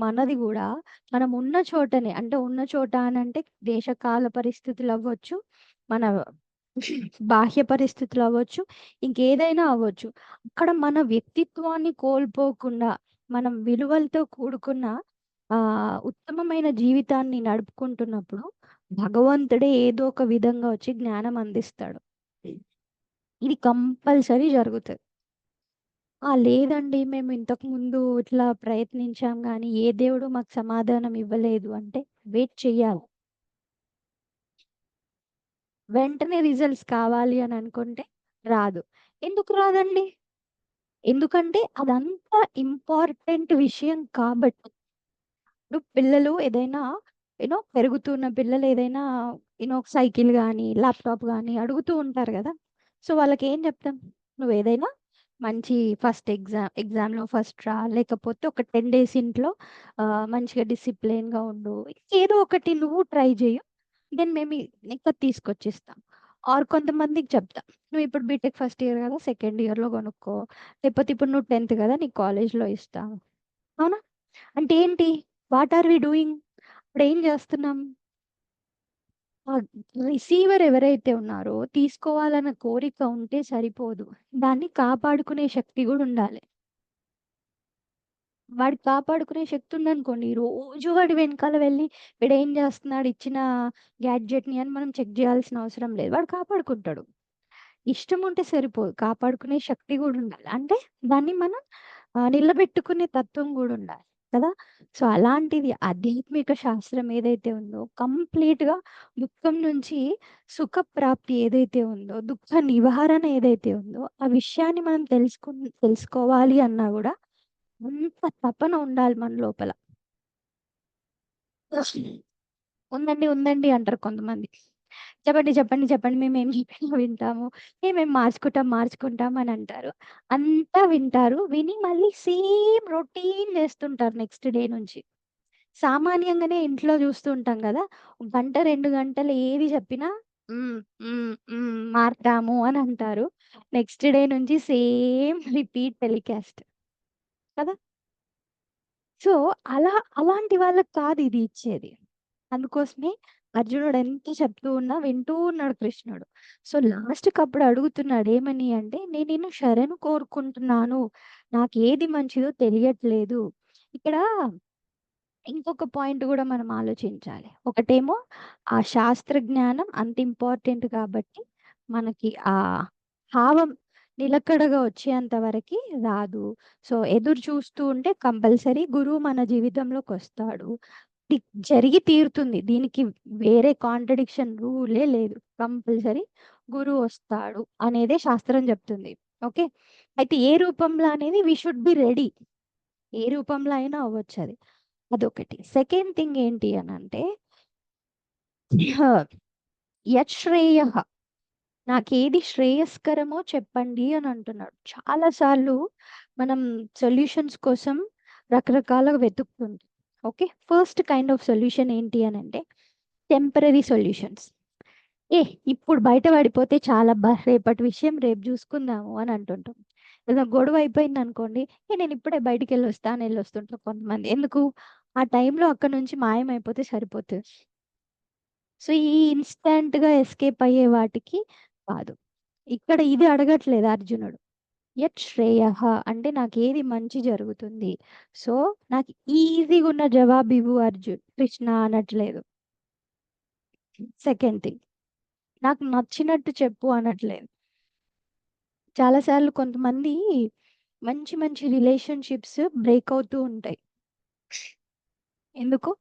మనది గూడా మనం ఉన్న చోటనే అంటే ఉన్న చోట అనంటే దేశకాల పరిస్థితులవ్వచ్చు, మన బాహ్య పరిస్థితులవ్వచ్చు, ఇంకేదైనా అవ్వచ్చు. అక్కడ మన వ్యక్తిత్వాన్ని కోల్పోకుండా, మనం విలువలతో కూడుకున్న ఉత్తమమైన జీవితాన్ని నడుపుకుంటున్నప్పుడు, భగవంతుడే ఏదో ఒక విధంగా వచ్చి జ్ఞానం అందిస్తాడు. ఇది కంపల్సరీ జరుగుతది. లేదండి. మేము ఇంతకుముందు ఇట్లా ప్రయత్నించాం గానీ, ఏ దేవుడు మాకు సమాధానం ఇవ్వలేదు అంటే, వెయిట్ చెయ్యాలి. వెంటనే రిజల్ట్స్ కావాలి అని అనుకుంటే రాదు. ఎందుకు రాదండి? ఎందుకంటే అదంతా ఇంపార్టెంట్ విషయం కాబట్టి. ఇప్పుడు పిల్లలు ఏదైనా పెరుగుతున్న పిల్లలు ఏదైనా సైకిల్ గానీ, ల్యాప్‌టాప్ గానీ అడుగుతూ ఉంటారు గదా! సో, వాళ్ళకేం జెప్తాం? నువ్వేదైనా మంచి ఫస్ట్ ఎగ్జామ్‌లో ఫస్ట్ రా, లేకపోతే ఒక 10 డేస్ ఇంట్లో మంచిగా డిసిప్లిన్‌గా ఉండు. ఏదో ఒకటి నువ్వు ట్రై జెయ్యు. దెన్ మేము నీకది తీసుకొచ్చిస్తాం. ఆర్ కొంతమందికి చెప్తా. నువ్విప్పుడు బీటెక్ ఫస్ట్ ఇయర్ గదా! సెకండ్ ఇయర్‌లో గొనుక్కో. లేకపోతే ఇప్పుడు నువ్వు 10థ్ గదా! నీకు కాలేజ్‌లో ఇస్తా. అవునా? అంటే ఏంటి? What are we doing? ఇప్పుడేం జేస్తున్నాం? ఆ రిసీవర్ ఎవరైతే ఉన్నారో తీసుకోవాలన్న కోరిక ఉంటే సరిపోదు. దాన్ని కాపాడుకునే శక్తి గూడా ఉండాలి. వాడికి కాపాడుకునే శక్తి ఉందనుకోండి, రోజు వాడి వెనకాల వెళ్ళి వీడేం చేస్తున్నాడు ఇచ్చిన గ్యాడ్జెట్‌ని అని మనం చెక్ చేయాల్సిన అవసరం లేదు. వాడు కాపాడుకుంటాడు. ఇష్టం ఉంటే సరిపోదు. కాపాడుకునే శక్తి గూడా ఉండాలి. అంటే దాన్ని మనం నిలబెట్టుకునే తత్వం గూడా ఉండాలి కదా! సో, అలాంటిది ఆధ్యాత్మిక శాస్త్రం ఏదైతే ఉందో కంప్లీట్‌గా దుఃఖం నుంచి సుఖ ప్రాప్తి ఏదైతే ఉందో, దుఃఖ నివారణ ఏదైతే ఉందో, ఆ విషయాన్ని మనం తెలుసుకోవాలి అన్నా గూడా అంత తపన ఉండాలి మన లోపల. ఉందండి, ఉందండి అంటారు కొంతమంది. చెప్పండి, చెప్పండి, చెప్పండి. మేమేం చెప్పినా వింటాము. మేము మార్చుకుంటాం, మార్చుకుంటాం అని అంటారు. అంతా వింటారు. విని మళ్ళీ సేమ్ రొటీన్ చేస్తుంటారు నెక్స్ట్ డే నుంచి. సామాన్యంగానే ఇంట్లో చూస్తూ ఉంటాం గదా! గంట, 2 గంటలు ఏది చెప్పినా హ్మ్, హ్మ్, హ్మ్. మారతాము అని అంటారు. నెక్స్ట్ డే నుంచి సేమ్ రిపీట్ టెలికాస్ట్ కదా! సో, అలాంటి వాళ్ళకి కాదు ఇది ఇచ్చేది. అందుకోసమే అర్జునుడు ఎంత చెప్తూ ఉన్నా వింటూ ఉన్నాడు కృష్ణుడు. సో, లాస్ట్‌కప్పుడు అడుగుతున్నాడు ఏమని అంటే, "నేను నిన్ను శరణు కోరుకుంటున్నాను. నాకేది మంచిదో తెలియట్లేదు." ఇక్కడ ఇంకొక పాయింట్ గూడా మనం ఆలోచించాలి. ఒకటేమో ఆ శాస్త్ర జ్ఞానం అంత ఇంపార్టెంట్ కాబట్టి, మనకి ఆ భావం నిలకడగా వచ్చేంత వరకి రాదు. సో, ఎదురు చూస్తూ ఉంటే కంపల్సరీ గురువు మన జీవితంలోకొస్తాడు. ఇది జరిగి తీరుతుంది. దీనికి వేరే కాంట్రడిక్షన్ రూలే లేదు. కంపల్సరీ గురువు వస్తాడు అనేదే శాస్త్రం చెప్తుంది. ఓకే. అయితే ఏ రూపంలో అనేది వి షుడ్ బి రెడీ. ఏ రూపంలో అయినా అవ్వచ్చది. అదొకటి. సెకండ్ థింగ్ ఏంటి అనంటే యత్ శ్రేయః నాకేది శ్రేయస్కరమో చెప్పండి అని అంటున్నాడు. చాలా సార్లు మనం సొల్యూషన్స్ కోసం రకరకాలుగా వెతుకుతుంటాం. Okay. First kind of solution ఏంటి అనంటే టెంపరరీ సొల్యూషన్స్. ఏ ఇప్పుడు బయట పడిపోతే చాలబ్బా! రేపటి విషయం రేపు జూసుకుందాము అని అంటుంటాం. ఏదైనా గొడవ అయిపోయిందనుకోండి, ఏ నేనిప్పుడే బయటికెళ్ళొస్తా అని ఎళ్ళొస్తుంటారు కొంతమంది. ఎందుకు? ఆ టైంలో అక్కడి నుంచి మాయమైపోతే సరిపోతది. సో, ఈ ఇన్‌స్టాంట్‌గా ఎస్కేప్ అయ్యే వాటికి కాదు. ఇక్కడ ఇది అడగట్లేదు అర్జునుడు. యత్ శ్రేయః అంటే నాకేది మంచి జరుగుతుంది. సో, నాకు ఈజీగున్న జవాబివ్వు కృష్ణ అనట్లేదు. సెకండ్ థింగ్ నాకు నచ్చినట్టు చెప్పు అనట్లేదు. చాలా సార్లు కొంతమంది మంచి మంచి రిలేషన్‌షిప్స్ బ్రేక్ అవుతూ ఉంటాయి. ఎందుకు?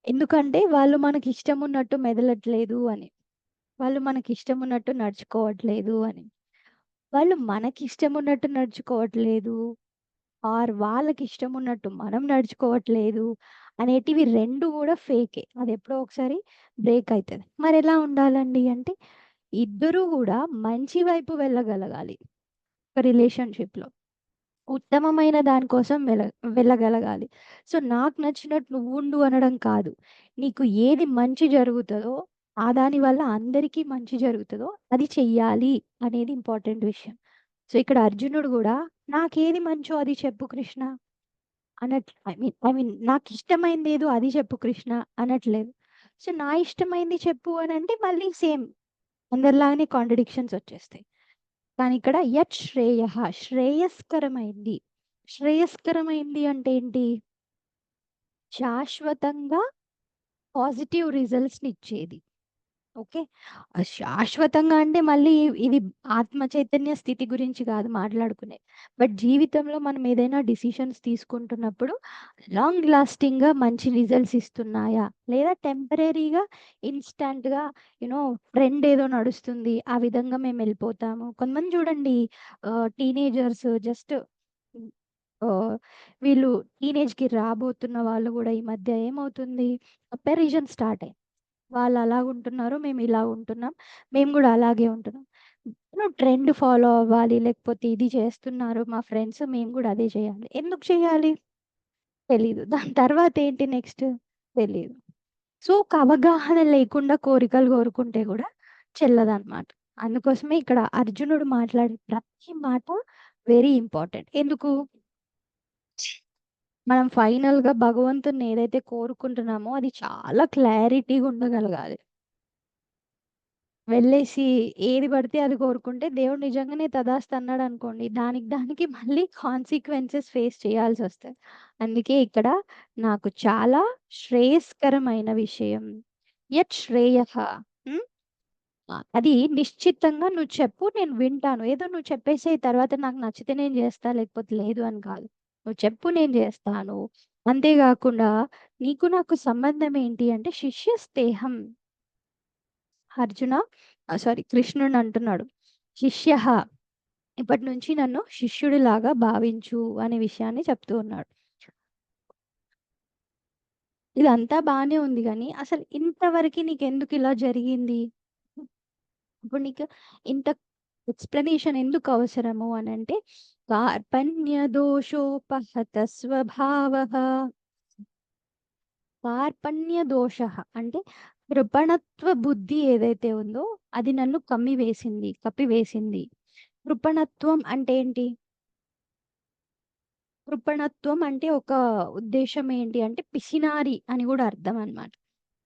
ఎందుకంటే వాళ్ళు మనకిష్టమున్నట్టు మెదలట్లేదు అని. వాళ్ళు మనకిష్టమున్నట్టు నడుచుకోవట్లేదు అని. వాళ్ళు మనకిష్టమున్నట్టు నడుచుకోవట్లేదు వాళ్ళకిష్టమున్నట్టు మనం నడుచుకోవట్లేదు అనేటివి 2 గూడా ఫేకే. అదెప్పుడో ఒకసారి బ్రేక్ అయితది. మరెలా ఉండాలండి అంటే, ఇద్దరూ గూడా మంచి వైపు వెళ్ళగలగాలి ఒక రిలేషన్‌షిప్‌లో. ఉత్తమమైన దాని కోసం వెళ్ళగలగాలి. సో, నాకు నచ్చినట్టు నువ్వుండు అనడం కాదు. నీకు ఏది మంచి జరుగుతదో, దాని వల్ల అందరికీ మంచి జరుగుతదో అది చెయ్యాలి అనేది ఇంపార్టెంట్ విషయం. సో, ఇక్కడ అర్జునుడు గూడా నాకేది మంచో అది చెప్పు కృష్ణ ఐ మీన్ నాకిష్టమైందేదో అది చెప్పు కృష్ణ అనట్లేదు. సో, నా ఇష్టమైంది చెప్పు అనంటే మళ్ళీ సేమ్ అందరిలాగానే కాంట్రడిక్షన్స్ వచ్చేస్తాయి. కానీ ఇక్కడ యత్ శ్రేయః శ్రేయస్కరమైంది. శ్రేయస్కరమైంది అంటే ఏంటి? శాశ్వతంగా పాజిటివ్ రిజల్ట్స్‌నిచ్చేది. ఓకే. శాశ్వతంగా అంటే మళ్ళీ ఇది ఆత్మ చైతన్య స్థితి గురించి కాదు మాట్లాడుకునేది. బట్ జీవితంలో మనం ఏదైనా డిసిషన్స్ తీసుకుంటున్నప్పుడు లాంగ్ లాస్టింగ్‌గా మంచి రిజల్ట్స్ ఇస్తున్నాయా? లేదా టెంపరరీగా ఇన్‌స్టాంట్‌గా యూ నో ట్రెండ్ ఏదో నడుస్తుంది. ఆ విధంగా మేమెళ్ళిపోతాము. కొంతమంది చూడండి టీనేజర్స్ జస్ట్ హ్మ్. ఆహ్, వీళ్ళు టీనేజ్‌కి రాబోతున్న వాళ్ళు గూడా ఈ మధ్య ఏమవుతుంది కంపారిజన్ స్టార్ట్ అయింది. వాళ్ళు అలాగుంటున్నారు. మేము ఇలా ఉంటున్నాం. మేము గూడా అలాగే ఉంటున్నాం. ట్రెండ్ ఫాలో అవ్వాలి. లేకపోతే ఇది చేస్తున్నారు మా ఫ్రెండ్స్ మేము గూడా అదే చేయాలి. ఎందుకు చేయాలి? తెలీదు. దాని తర్వాత ఏంటి నెక్స్ట్? తెలీదు. సో, ఒక అవగాహన లేకుండా కోరికలు కోరుకుంటే గూడా చెల్లదనమాట. అందుకోసమే ఇక్కడ అర్జునుడు మాట్లాడే ప్రతి మాట వెరీ ఇంపార్టెంట్. ఎందుకు? మనం ఫైనల్‌గా భగవంతుడిని ఏదైతే కోరుకుంటున్నామో అది చాలా క్లారిటీగా ఉండగలగాలి. వెళ్ళేసి ఏది పడితే అది కోరుకుంటే దేవుడు నిజంగానే తదాస్తు అన్నాడనుకోండి, దానికి మళ్ళీ కాన్సిక్వెన్సెస్ ఫేస్ చేయాల్సొస్తది. అందుకే ఇక్కడ నాకు చాలా శ్రేయస్కరమైన విషయం. యత్ శ్రేయః. హ్మ్. అది నిశ్చితంగా నువ్వు చెప్పు, నేను వింటాను. ఏదో నువ్వు చెప్పేసేయి, తర్వాత నాకు నచ్చితే నేను జేస్తా, లేకపోతే లేదు అని కాదు. నువ్వు చెప్పు, నేను జేస్తాను. అంతే గాకుండా నీకు నాకు సంబంధం ఏంటి అంటే శిష్యస్తేహం. అర్జున సారీ, కృష్ణుడు అంటున్నాడు. శిష్యః, ఇప్పటి నుంచి నన్ను శిష్యుడిలాగా భావించు అనే విషయాన్ని చెప్తూ ఉన్నాడు. ఇదంతా బానే ఉంది గానీ, అసలు ఇంతవరకి నీకెందుకు ఇలా జరిగింది? ఇప్పుడు నీకు ఇంత ఎక్స్‌ప్లనేషన్ ఎందుకు అవసరము అనంటే, కార్పణ్య దోషోపహత స్వభావః. కార్పణ్య దోషః అంటే కృపణత్వ బుద్ధి ఏదైతే ఉందో అది నన్ను కప్పివేసింది. కృపణత్వం అంటే ఏంటి? కృపణత్వం అంటే ఒక ఉద్దేశ్యం ఏంటి అంటే పిసినారి అని గూడా అర్థం అన్నమాట.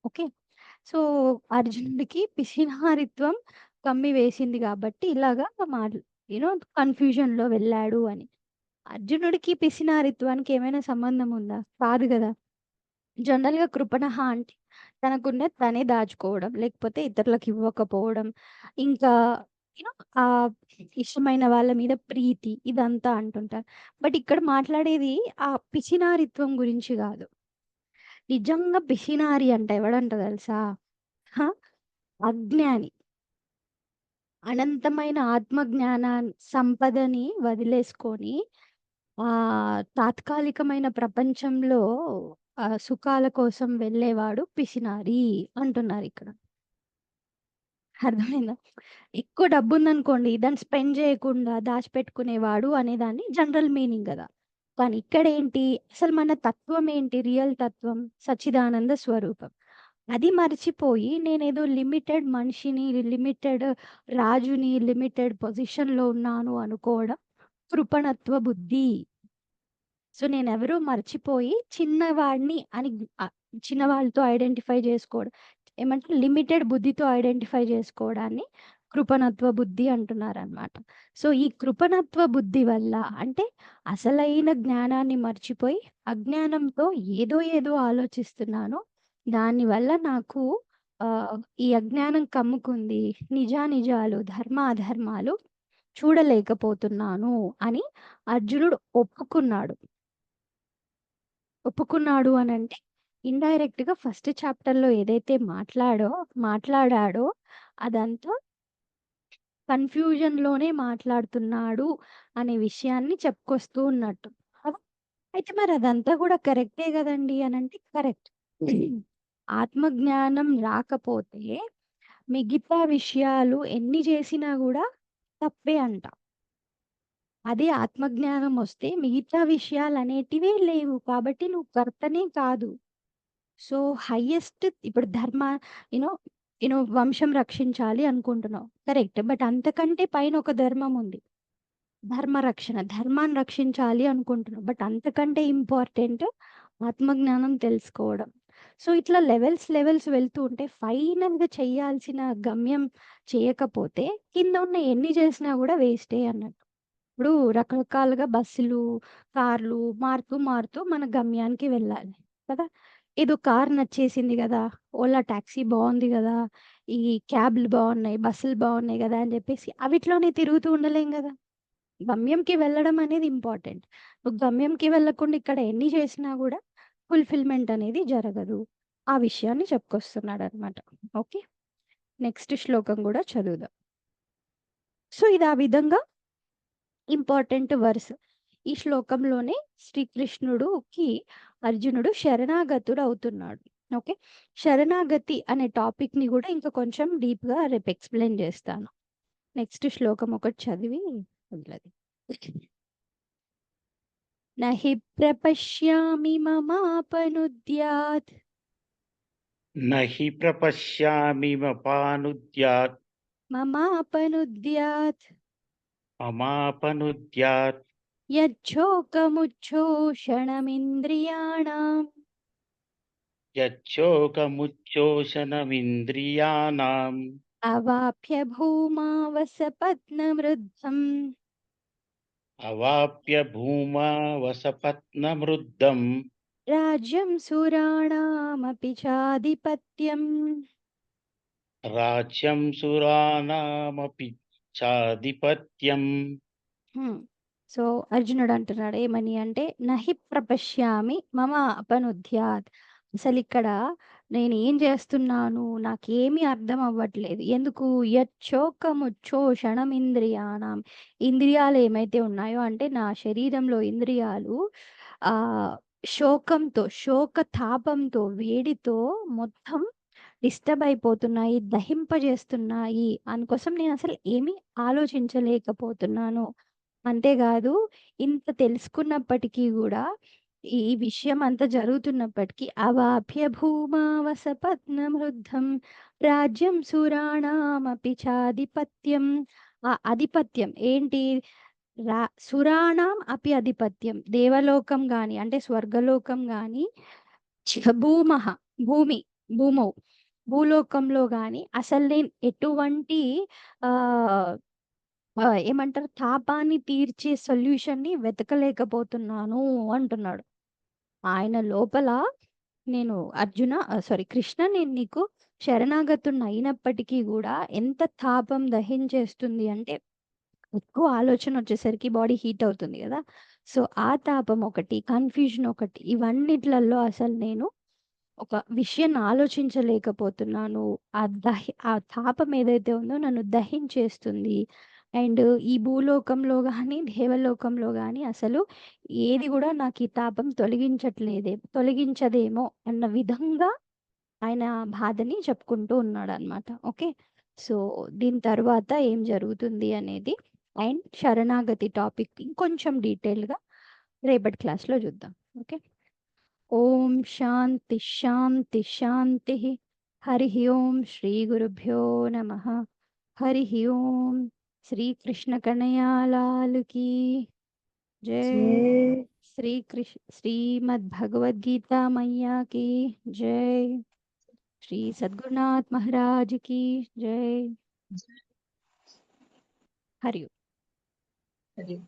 ఓకే. సో, అర్జునుడికి పిసినారిత్వం కమ్మివేసింది గాబట్టి ఇలాగా మాటలు యూ నో కన్‌ఫ్యూజన్‌లో వెళ్ళాడు అని. అర్జునుడికి పిసినారిత్వానికి ఏమైనా సంబంధం ఉందా? కాదు గదా! జనరల్‌గా కృపణః అంటే తనకున్నది తనే దాచుకోవడం, లేకపోతే ఇతరులకు ఇవ్వకపోవడం, ఇంకా యూ నో ఆహ్, ఇష్టమైన వాళ్ళ మీద ప్రీతి ఇదంతా అంటుంటారు. బట్ ఇక్కడ మాట్లాడేది ఆ పిసినారిత్వం గురించి గాదు. నిజంగా పిసినారి అంటే ఎవడంట తెలుసా? హ! అజ్ఞాని. అనంతమైన సంపదని వదిలేసుకొని తాత్కాలికమైన ప్రపంచంలో సుఖాల కోసం వెళ్ళేవాడు పిసినారి అంటున్నారిక్కడ. అర్థమైందా? ఎక్కువ డబ్బుందనుకోండి, దాన్ని స్పెండ్ చేయకుండా దాచిపెట్టుకునేవాడు అనేదాన్ని జనరల్ మీనింగ్ గదా! కానీ ఇక్కడేంటి, అసలు మన తత్వం ఏంటి? రియల్ తత్వం సచ్చిదానంద స్వరూపం. అది మర్చిపోయి నేనేదో లిమిటెడ్ మనిషిని, లిమిటెడ్ రాజుని, లిమిటెడ్ పొజిషన్‌లో ఉన్నాను అనుకోవడం కృపణత్వ బుద్ధి. సో, నేనెవరో మర్చిపోయి చిన్నవాడిని అని చిన్నవాళ్ళతో ఐడెంటిఫై చేసుకోవడం. ఏమంటే లిమిటెడ్ బుద్ధితో ఐడెంటిఫై చేసుకోవడాన్ని కృపణత్వ బుద్ధి అంటున్నారనమాట. సో, ఈ కృపణత్వ బుద్ధి వల్ల అంటే అసలైన జ్ఞానాన్ని మర్చిపోయి అజ్ఞానంతో ఏదో ఆలోచిస్తున్నాను. దానివల్ల నాకు ఈ అజ్ఞానం కమ్ముకుంది. నిజానిజాలు, ధర్మాధర్మాలు చూడలేకపోతున్నాను అని అర్జునుడు ఒప్పుకున్నాడు. ఒప్పుకున్నాడు అనంటే, ఇండైరెక్ట్‌గా ఫస్ట్ చాప్టర్‌లో ఏదైతే మాట్లాడాడో అదంతా కన్‌ఫ్యూజన్‌లోనే మాట్లాడుతున్నాడు అనే విషయాన్ని చెప్పుకొస్తూ ఉన్నట్టు. కదా! అయితే మరి అదంతా గూడా కరెక్టే గదండీ అనంటే కరెక్ట్. ఆత్మజ్ఞానం రాకపోతే మిగతా విషయాలు ఎన్ని చేసినా గూడా తప్పే అంట. అదే ఆత్మజ్ఞానం వస్తే మిగతా విషయాలనేటివే లేవు. కాబట్టి నువ్వు కర్తనే కాదు. సో, హైయెస్ట్ ఇప్పుడు యూ నో వంశం రక్షించాలి అనుకుంటున్నావు. కరెక్ట్. బట్ అంతకంటే పైన ఒక ధర్మం ఉంది. ధర్మరక్షణ. ధర్మాన్ని రక్షించాలి అనుకుంటున్నావు. బట్ అంతకంటే ఇంపార్టెంట్ ఆత్మజ్ఞానం తెలుసుకోవడం. సో, ఇట్లా లెవెల్స్ వెళ్తూ ఉంటే ఫైనల్‌గా చేయాల్సిన గమ్యం చేయకపోతే కింద ఉన్న ఎన్ని చేసినా గూడా వేస్టే అన్నట్టు. ఇప్పుడు రకరకాలుగా బస్సులు, కార్లు మారుతూ మన గమ్యానికి వెళ్ళాలి కదా! ఏదో కార్ నచ్చేసింది గదా! ఓలా టాక్సీ బావుంది గదా! ఈ క్యాబ్‌లు బావున్నాయి, బస్సులు బావున్నాయి గదా! అని జెప్పేసి అవిట్లోనే తిరుగుతూ ఉండలేం గదా! గమ్యంకి వెళ్ళడం అనేది ఇంపార్టెంట్. నువ్వు గమ్యంకి వెళ్ళకుండా ఇక్కడ ఎన్ని చేసినా గూడా ఫుల్‌ఫిల్‌మెంట్ అనేది జరగదు. ఆ విషయాన్ని చెప్పుకొస్తున్నాడనమాట. ఓకే. నెక్స్ట్ శ్లోకం గూడా చదువుదాం. సో, ఇది ఆ విధంగా ఇంపార్టెంట్ వర్స్. ఈ శ్లోకంలోనే శ్రీకృష్ణుడుకి అర్జునుడు శరణాగతుడవుతున్నాడు. ఓకే. శరణాగతి అనే టాపిక్‌ని గూడా ఇంకా కొంచెం డీప్‌గా రేపు ఎక్స్‌ప్లెయిన్ జేస్తాను. నెక్స్ట్ శ్లోకం ఒకటి చదివి వదిలేది. నహి ప్రపశ్యామి మమాపనుద్యాత్ न हि प्रपश्यामि मपानुद्यात् మమాపనుద్యాత్ ममापनुद्यात् యచ్చోకముచ్చోషణమింద్రియాణం यच्छोकमुच्चोषणमिन्द्रियाणाम् అవాప్య భూమా వసపత్నమృద్ధం అవాప్య భూమా వసపత్నమృద్ధం రాజ్యం సురాణామపి చాధిపత్యం. రాజ్యం సురానామపి చాధిపత్యం. సో అర్జునుడు అంటున్నాడు ఏమని అంటే నహి ప్రపశ్యామి మమ అపనుద్యాత్. అసలు ఇక్కడ నేను ఏం చేస్తున్నాను నాకేమీ అర్థం అవ్వట్లేదు. ఎందుకు యచ్చోకముచ్చోషణం ఇంద్రియాణం. ఇంద్రియాలు ఏమైతే ఉన్నాయో అంటే నా శరీరంలో ఇంద్రియాలు ఆ శోకంతో శోక తాపంతో వేడితో మొత్తం డిస్టర్బ్ అయిపోతున్నాయి, దహింపజేస్తున్నాయి. అందుకోసం నేను అసలు ఏమీ ఆలోచించలేకపోతున్నాను. అంతేకాదు ఇంత తెలుసుకున్నప్పటికీ గూడా ఈ విషయం అంతా జరుగుతున్నప్పటికీ అవాప్య భూమా వసపత్నమృద్ధం రాజ్యం సురాణామపి చాధిపత్యం. ఆ ఆధిపత్యం ఏంటి? సురాణం అపి ఆధిపత్యం. దేవలోకం గాని అంటే స్వర్గలోకం గాని భూమః భూమి భూమౌ భూలోకంలో గాని అసలు నేను ఎటువంటి ఆహ్, ఏమంటారు తాపాన్ని తీర్చే సొల్యూషన్‌ని వెతకలేకపోతున్నాను అంటున్నాడు. ఆయన లోపల నేను అర్జున సారీ కృష్ణ నేను నీకు శరణాగతుడిని అయినప్పటికీ గూడా ఎంత తాపం దహించేస్తుంది అంటే ఎక్కువ ఆలోచన వచ్చేసరికి బాడీ హీట్ అవుతుంది గదా! సో, ఆ తాపం ఒకటి, కన్‌ఫ్యూజన్ ఒకటి ఇవన్నిట్లల్లో అసలు నేను ఒక విషయాన్ని ఆలోచించలేకపోతున్నాను. ఆ తాపం ఏదైతే ఉందో నన్ను దహించేస్తుంది. అండ్ ఈ భూలోకంలో గాని, దేవలోకంలో గాని అసలు ఏది గూడా నాకు ఈ తాపం తొలగించదేమో అన్న విధంగా ఆయన బాధని చెప్పుకుంటూ ఉన్నాడనమాట. ఓకే. సో, దీని తర్వాత ఏం జరుగుతుంది అనేది అండ్ శరణాగతి టాపిక్ ఇంకొంచెం డీటెయిల్‌గా రేపటి క్లాస్‌లో చూద్దాం. ఓకే. ఓం శాంతి శాంతి శాంతిః. హరిః ఓం శ్రీ గురుభ్యో నమః. హరిః ఓం శ్రీకృష్ణ కనయాలాల్ की जय. श्रीमद् भगवद गीता मैया की जय. श्री सद्गुरुनाथ महाराज की जय. हरि ओम. हरि